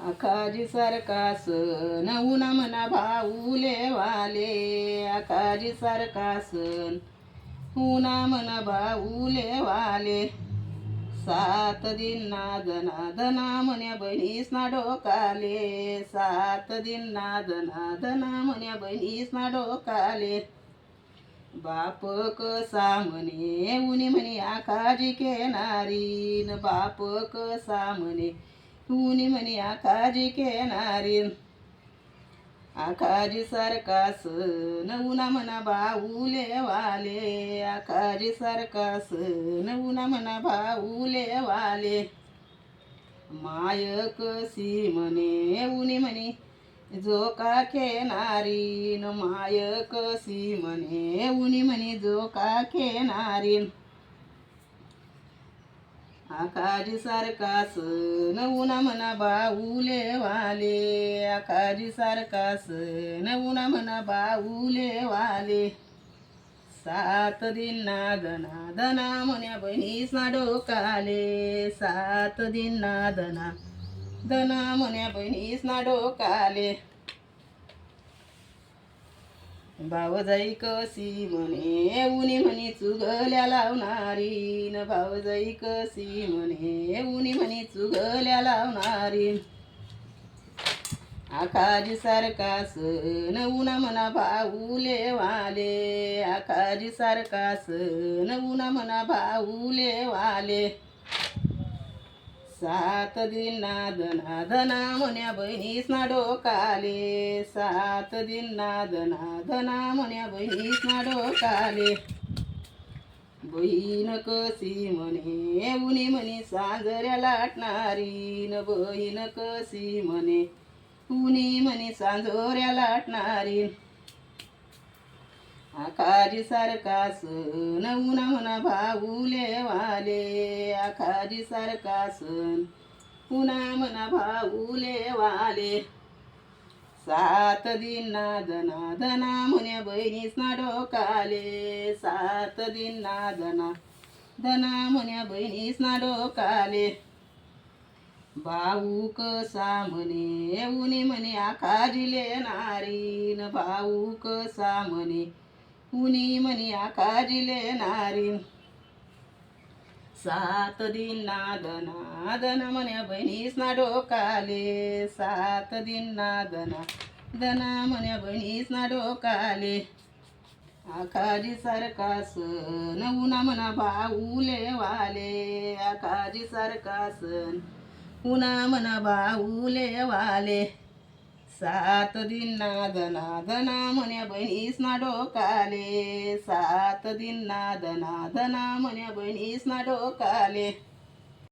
आकाजी सारखा सण उन्हा म्हणा भाऊले वाले, आकाजी सारखा सण उन्हा म्हणा भाऊले वाले. सात दिन नादना दना म्हण्या बहिणीस ना डोकाले, सात दिन नादना दना म्हण्या बहिणीस ना डोकाले. बाप कसा म्हणे उनी म्हणे आकाजी केनारीन, बाप कसा म्हणे उनी म्हणे आकाजी केनारीन. आकाजी सारखा सण उन्हा म्हणा भाऊले वाले, आकाजी सारखा सण उन्हा म्हणा भाऊले वाले. माय कशी म्हणे उनी म्हणे जो का खेणारीन, माय कशी म्हणे उनी म्हणे जो का खेणारीन. आकाजी सारखा सण उन्हा म्हणा भाऊले वाले, आकाजी सारखा सण उन्हा म्हणा भाऊले वाले. सात दिन नादना दना म्हण्या बहिणीस ना डोकाले, सात दिन नादना दना म्हण्या बहिणीस ना डोकाले. भावजाई कशी म्हणे उनी म्हणे चुगल्या लावणारीन, भावजाई कशी म्हणे उनी म्हणे चुगल्या लावणारीन. आकाजी सारखा सण उन्हा म्हणा भाऊले वाले, आकाजी सारखा सण उन्हा म्हणा भाऊले वाले. सात दिन नादना दना म्हण्या बहिणीस ना डोकाले, सात दिन नादना दना म्हण्या बहिणीस ना डोकाले. बहीण कशी म्हणे उनी म्हणे सांजऱ्या लाटणारीन, बहीण कशी म्हणे उनी म्हणे सांजोऱ्या लाटणारीन. आकाजी सारखा सण उन्हा म्हणा भाऊले वाले, आकाजी सारखा सण उन्हा म्हणा भाऊले वाले. सात दिन नादना दना म्हण्या बहिणीस ना डोकाले, सात दिन नादना दना म्हण्या बहिणीस ना डोकाले. भाऊ कसा म्हणे उनी म्हणे आकाजीले नारीन, भाऊ कसा म्हणे उनी म्हणे आकाजीले नारीन. सात दिन नादना दना म्हण्या बहिणीस ना डोकाले, सात दिन नादना दना म्हण्या बहिणीस ना डोकाले. आकाजी सारखा सण उन्हा म्हणा भाऊले वाले, आकाजी सारखा सण उन्हा म्हणा भाऊले वाले. सात दिन नादना दना म्हण्या बहिणीस ना डोकाले, सात दिन नादना दना म्हण्या बहिणीस ना डोकाले.